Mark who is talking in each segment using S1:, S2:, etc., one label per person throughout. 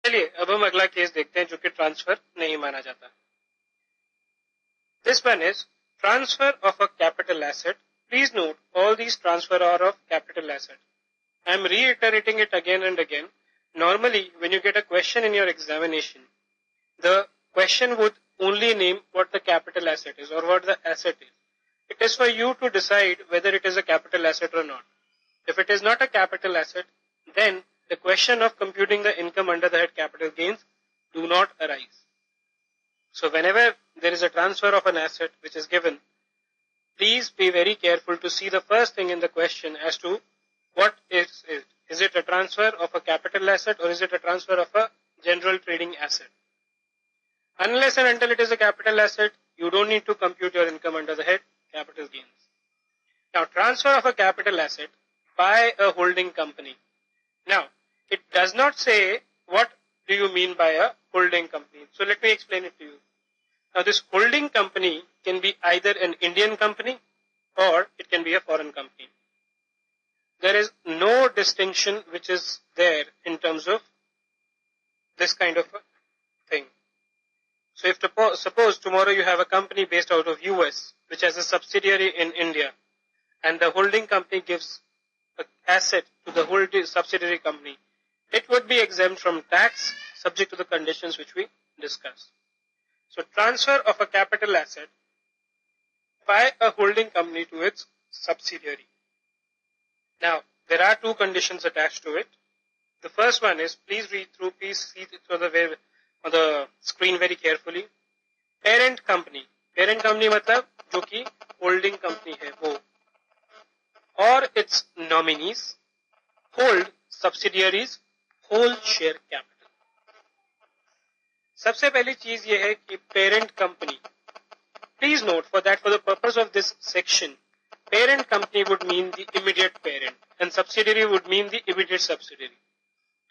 S1: चलिए अब हम अगला केस देखते हैं जो कि ट्रांसफर नहीं माना जाता. This one is transfer of a capital asset. Please note all these transfer are of capital asset. I am reiterating it again and again. Normally when you get a question in your examination, the question would only name what the capital asset is or what the asset is. It is for you to decide whether it is a capital asset or not. If it is not a capital asset, then the question of computing the income under the head capital gains do not arise. So whenever there is a transfer of an asset which is given, please be very careful to see the first thing in the question as to what is it. Is it a transfer of a capital asset or is it a transfer of a general trading asset? Unless and until it is a capital asset, you don't need to compute your income under the head capital gains. Now, transfer of a capital asset by a holding company. Now, it does not say what do you mean by a holding company. So let me explain it to you. Now, this holding company can be either an Indian company or it can be a foreign company. There is no distinction which is there in terms of this kind of a thing. So if suppose tomorrow you have a company based out of US which has a subsidiary in India and the holding company gives an asset to the holding subsidiary company, it would be exempt from tax subject to the conditions which we discussed. So transfer of a capital asset by a holding company to its subsidiary. Now, there are two conditions attached to it. The first one is, please read through, please see through on the screen very carefully. Parent company मतलब जो कि holding company है वो, or its nominees hold subsidiaries whole share capital. सबसे पहली चीज ये है कि parent company. Please note for the purpose of this section, parent company would mean the immediate parent and subsidiary would mean the immediate subsidiary.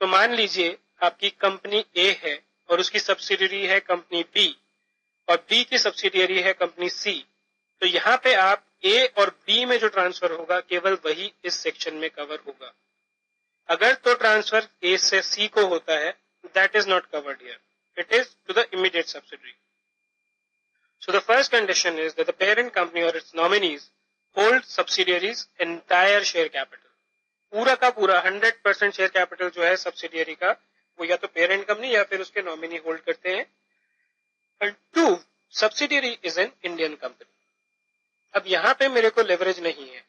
S1: तो मान लीजिए आपकी कंपनी A है और उसकी सब्सिडियरी है कंपनी B और B की सब्सिडियरी है कंपनी C, तो यहाँ पे आप A और B में जो ट्रांसफर होगा केवल वही इस सेक्शन में कवर होगा. अगर तो ट्रांसफर A से C को होता है, that is not covered here. It is to the immediate subsidiary. So the first condition is that the parent company or its nominees hold subsidiaries entire share capital. पूरा का पूरा 100% share capital जो है subsidiary का वो या तो parent company या फिर उसके नॉमिनी होल्ड करते हैं. And two, subsidiary is an Indian company. अब यहाँ पे मेरे को लेवरेज नहीं है,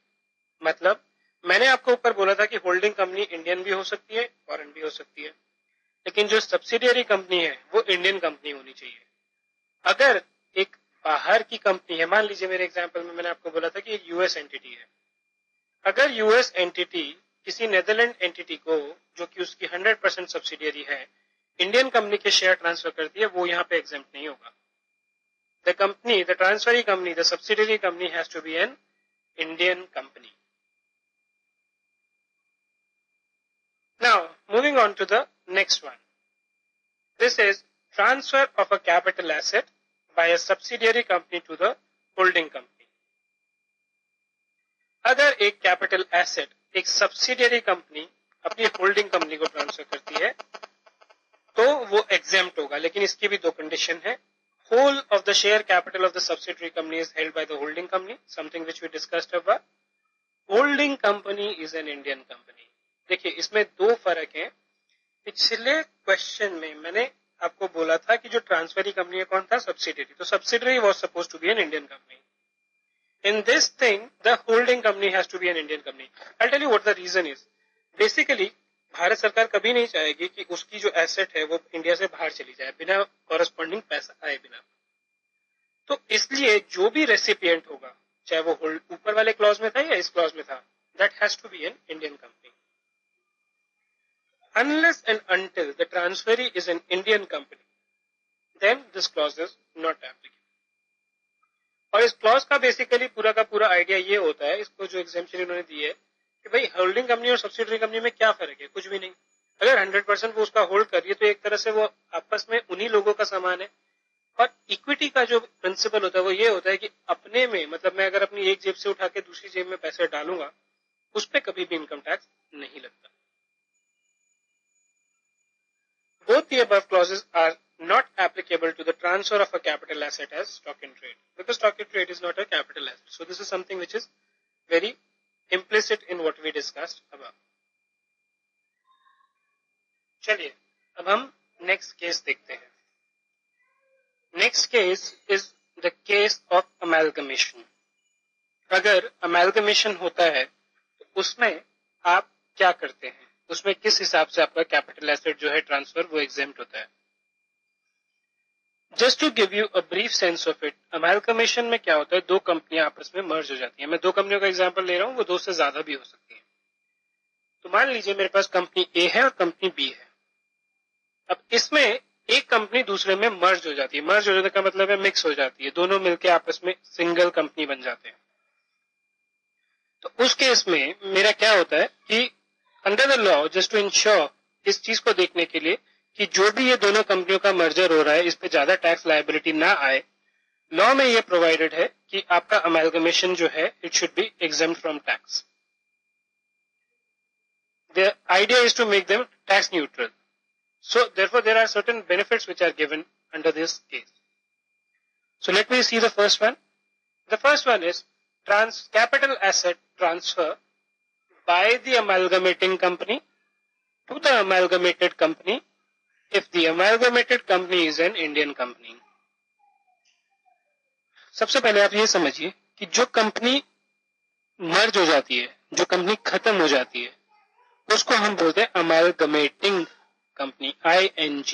S1: मतलब मैंने आपको ऊपर बोला था कि होल्डिंग कंपनी इंडियन भी हो सकती है फॉरेन भी हो सकती है, लेकिन जो सब्सिडियरी कंपनी है वो इंडियन कंपनी होनी चाहिए. अगर एक बाहर की कंपनी है, मान लीजिए मेरे एग्जांपल में मैंने आपको बोला था कि एक यूएस एंटिटी है, अगर यूएस एंटिटी किसी नेदरलैंड एंटिटी को जो कि उसकी 100% सब्सिडियरी है इंडियन कंपनी के शेयर ट्रांसफर करती है, वो यहाँ पे एग्जेम्प्ट नहीं होगा. The company, the transferee company, the subsidiary company has to be an Indian company. Now moving on to the next one. This is transfer of a capital asset by a subsidiary company to the holding company. अगर एक capital asset एक subsidiary company अपनी holding company को transfer करती है तो वो exempt होगा, लेकिन इसकी भी दो कंडीशन है. Whole of the share capital of the subsidiary company is held by the holding company, something which we discussed about. Holding company is an Indian company. देखिए इसमें दो फर्क है. पिछले क्वेश्चन में मैंने आपको बोला था कि जो ट्रांसफरी कंपनी है कौन था, सब्सिडियरी, तो subsidiary was supposed to be an Indian company. In this thing, the holding company has to be an Indian company. I'll tell you what the reason is. Basically, Bharat सरकार कभी नहीं चाहेगी कि उसकी जो एसेट है वो इंडिया से बाहर चली जाए बिना कॉरेस्पॉन्डिंग पैसा आए बिना. तो इसलिए जो भी रेसिपिएंट होगा, चाहे वो ऊपर वाले क्लॉज में था या इस क्लॉज में था, that has to be an Indian company. Unless and until the transferee is an Indian company, then this clause is not applicable. और इस क्लॉज का बेसिकली पूरा का पूरा आइडिया ये होता है, इसको जो एग्जेम्पशन इन्होंने दी है कि भाई होल्डिंग कंपनी और सब्सिडियरी कंपनी में क्या फर्क है, कुछ भी नहीं. अगर 100% वो उसका होल्ड कर रही है तो एक तरह से वो आपस में उन्हीं लोगों का सामान है. और इक्विटी का जो प्रिंसिपल होता है वो ये होता है कि अपने में, मतलब मैं अगर अपनी एक जेब से उठा के दूसरी जेब में पैसे डालूंगा उस पर कभी भी इनकम टैक्स नहीं लगता. Both the above clauses are not applicable to the transfer of a capital asset as stock in trade, because stock in trade is not a capital asset. So this is something which is very implicit in what we discussed above. चलिए अब हम next case देखते हैं. Next case is the case of amalgamation. अगर amalgamation होता है तो उसमें आप क्या करते हैं, उसमें किस हिसाब से आपका कैपिटल एसेट जो है ट्रांसफर वो एग्जेम्प्ट होता है. Just to give you a brief sense of it, amalgamation में क्या होता है, दो कंपनियां आपस में मर्ज हो जाती हैं. मैं दो कंपनियों का एग्जांपल ले रहा हूं, वो दो से ज्यादा भी हो सकती है. तो मान लीजिए मेरे पास कंपनी ए है और कंपनी बी है. अब इसमें एक कंपनी दूसरे में मर्ज हो जाती है. मर्ज हो जाने का मतलब है मिक्स हो जाती है, दोनों मिलकर आपस में सिंगल कंपनी बन जाते हैं. तो उस केस में मेरा क्या होता है कि under the law, just to ensure, इस चीज को देखने के लिए कि जो भी ये दोनों कंपनियों का मर्जर हो रहा है इस पे ज्यादा टैक्स लायबिलिटी ना आए, लॉ में ये प्रोवाइडेड है कि आपका अमेलगमेशन जो है it should be exempt from tax. The idea is to make them tax neutral. So therefore there are certain benefits which are given under this case. So let me see the first one. The first one is capital asset transfer by the amalgamating company to the amalgamated company if the amalgamated company is an Indian company. सबसे पहले आप ये समझिए कि जो company merge हो जाती है, जो कंपनी खत्म हो जाती है, उसको हम बोलते हैं अमेलगमेटिंग company, ING,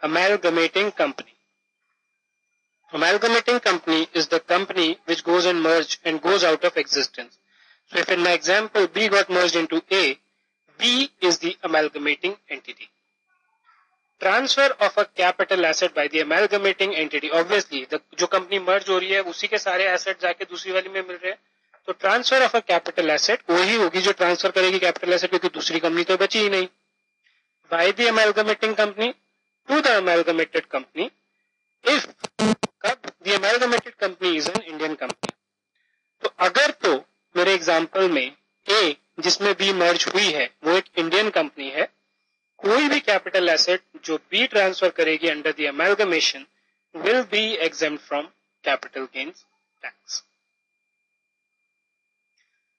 S1: amalgamating company. Amalgamating company is the company which goes and merge and goes out of existence. So if in my example B got merged into A, B is the amalgamating entity. Transfer of a capital asset by the amalgamating entity. Obviously, जो company merge हो रही है उसी के सारे asset जाके दूसरी वाली में मिल रहे हैं. तो transfer of a capital asset वही होगी जो ट्रांसफर करेगी कैपिटल एसेट, क्योंकि दूसरी कंपनी तो बची ही नहीं. By the amalgamating company to the amalgamated company if the amalgamated company is an Indian company. तो अगर तो मेरे एग्जांपल में ए जिसमें बी मर्ज हुई है वो एक इंडियन कंपनी है, कोई भी कैपिटल एसेट जो बी ट्रांसफर करेगी under the amalgamation will be exempt from capital gains tax.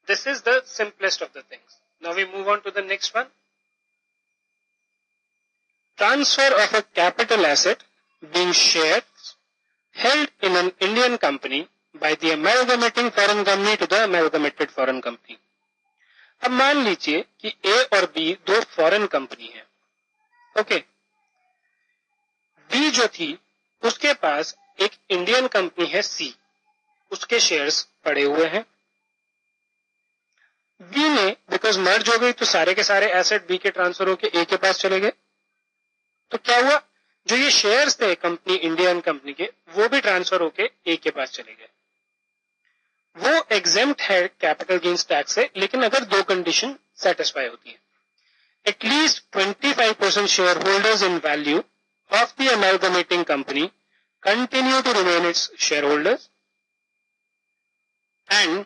S1: This is the simplest of the things. Now we move on to the next one. Transfer of a capital asset being shares held in an Indian company by the amalgamating foreign company to the amalgamated foreign company. अब मान लीजिए कि A और B दो foreign company है. Okay, B जो थी उसके पास एक इंडियन कंपनी है C, उसके शेयर्स पड़े हुए हैं. बी ने बिकॉज मर्ज हो गई तो सारे के सारे एसेट बी के ट्रांसफर होके ए के पास चले गए. तो क्या हुआ, जो ये शेयर्स थे कंपनी इंडियन कंपनी के वो भी ट्रांसफर होके ए के पास चले गए. वो एग्जेम्प्ट है कैपिटल गेन्स टैक्स से, लेकिन अगर दो कंडीशन सेटिस्फाई होती है. At least 25% shareholders in value of the amalgamating company continue to remain its shareholders and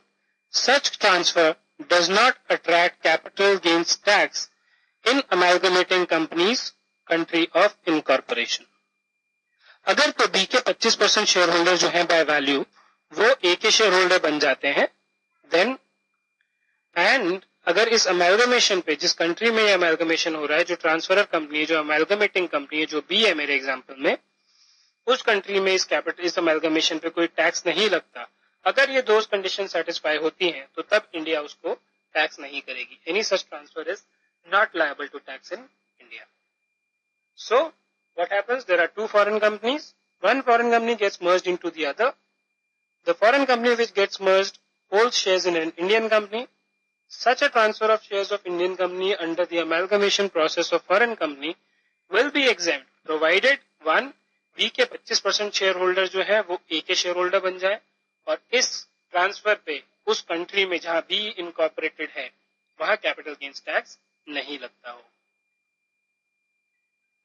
S1: such transfer does not attract capital gains tax in amalgamating companies country of incorporation. अगर तो B के 25% share holder जो हैं by value वो ए के share holder बन जाते हैं, देन एंड अगर इस अमेलगमेशन पे जिस कंट्री में ये अमेलगमेशन हो रहा है, जो ट्रांसफरर कंपनी है, जो अमेलगमेटिंग कंपनी है, जो बी है मेरे एग्जांपल में, उस कंट्री में इस अमेलगमेशन पे कोई टैक्स नहीं लगता. अगर ये दो कंडीशन सेटिस्फाई होती हैं तो तब इंडिया उसको टैक्स नहीं करेगी. Any such transfer is not liable to tax in India. So what happens, there are two foreign companies, one foreign company gets merged into the other. The foreign company which gets merged holds shares in an Indian company. Such a transfer of shares of Indian company under the amalgamation process of foreign company will be exempt provided one, B के 25% share holder जो है वो A के share holder बन जाए और इस transfer पे उस कंट्री में जहां बी इनकॉर्पोरेटेड है वहां कैपिटल गेन्स टैक्स नहीं लगता हो.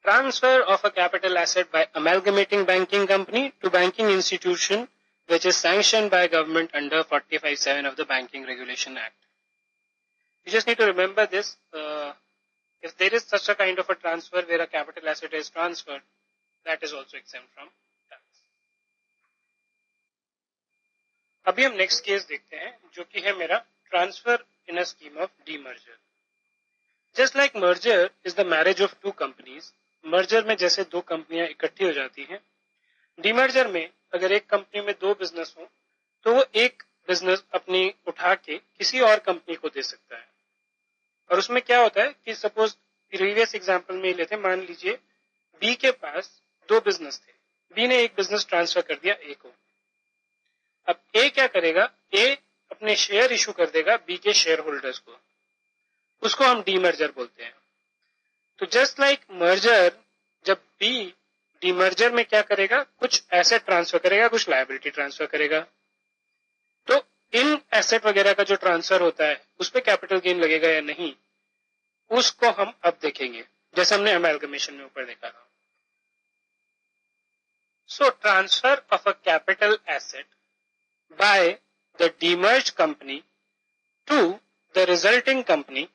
S1: Transfer of a capital asset by amalgamating banking company to banking institution which is sanctioned by government under 45(7) of the Banking Regulation Act. You just need to remember this if there is such a kind of a transfer where a capital asset is transferred, that is also exempt from tax. अभी हम next case देखते हैं जो कि है मेरा transfer in a scheme of demerger. Just like merger is the marriage of two companies, merger में जैसे दो कंपनियां इकट्ठी हो जाती हैं, डीमर्जर में अगर एक कंपनी में दो बिजनेस हो तो वो एक बिजनेस अपनी उठा के किसी और कंपनी को दे सकता है. और उसमें क्या होता है कि सपोज प्रीवियस एग्जांपल में लेते हैं, मान लीजिए बी के पास दो बिजनेस थे, बी ने एक बिजनेस ट्रांसफर कर दिया ए को. अब ए क्या करेगा, ए अपने शेयर इशू कर देगा बी के शेयर होल्डर्स को, उसको हम डीमर्जर बोलते हैं. तो जस्ट लाइक मर्जर, जब बी डीमर्जर में क्या करेगा, कुछ एसेट ट्रांसफर करेगा, कुछ लायबिलिटी ट्रांसफर करेगा. तो इन एसेट वगैरह का जो ट्रांसफर होता है उस पर कैपिटल गेन लगेगा या नहीं, उसको हम अब देखेंगे, जैसे हमने अमेलगमेशन में ऊपर देखा. So transfer of a capital asset by the demerged company to the resulting company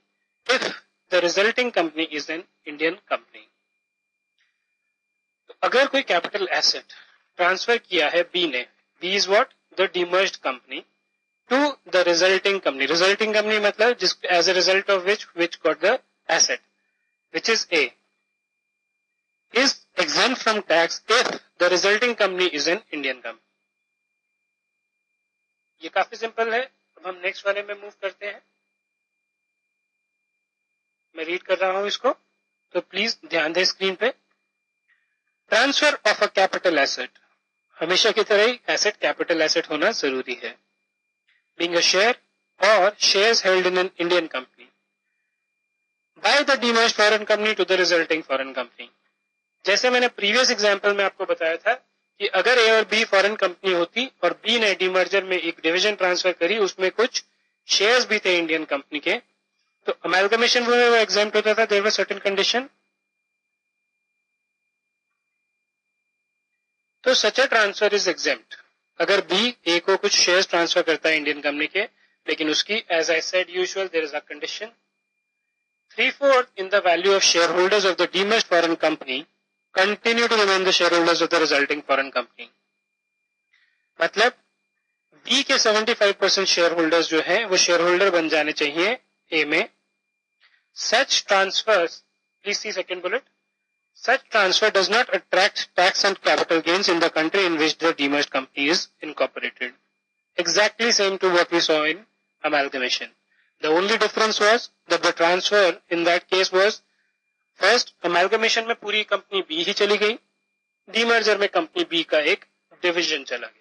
S1: if the resulting company is an Indian company. तो अगर कोई कैपिटल एसेट ट्रांसफर किया है बी ने, B is what, the demerged company, to the resulting company. Resulting company मतलब जिस as a result of which got the asset which is a, is exempt from tax if the resulting company is an Indian company. ये काफी simple है. अब हम next वाले में move करते हैं. मैं रीड कर रहा हूं इसको, तो प्लीज ध्यान दें स्क्रीन पे. Transfer of a capital asset, हमेशा की तरह ही एसेट कैपिटल एसेट होना जरूरी है. बीइंग अ शेयर और shares held in an Indian company by the demerged foreign company to the resulting foreign company. जैसे मैंने प्रीवियस एग्जांपल में आपको बताया था कि अगर ए और बी फॉरेन कंपनी होती और बी ने डीमर्जर में एक डिवीजन ट्रांसफर करी, उसमें कुछ शेयर्स भी थे इंडियन कंपनी के, तो अमेलगमेशन में वो एग्जेम्प्ट होता था. There were certain condition. तो such a transfer is exempt अगर बी ए को कुछ शेयर्स ट्रांसफर करता है इंडियन कंपनी के, लेकिन उसकी as I said usual there is a condition. 3/4 in the value of shareholders of the demerged foreign company continue to remain the shareholders of the resulting foreign company. मतलब B के 75% share holders जो है वो share holder बन जाने चाहिए ए में. Such transfers, please see second bullet, such transfer does not attract tax and capital gains in the country in which the demerged company is incorporated. Exactly same to what we saw in amalgamation. The only difference was that the transfer in that case was first amalgamation में पूरी company B ही चली गई, demerger में company B का एक division चला गया.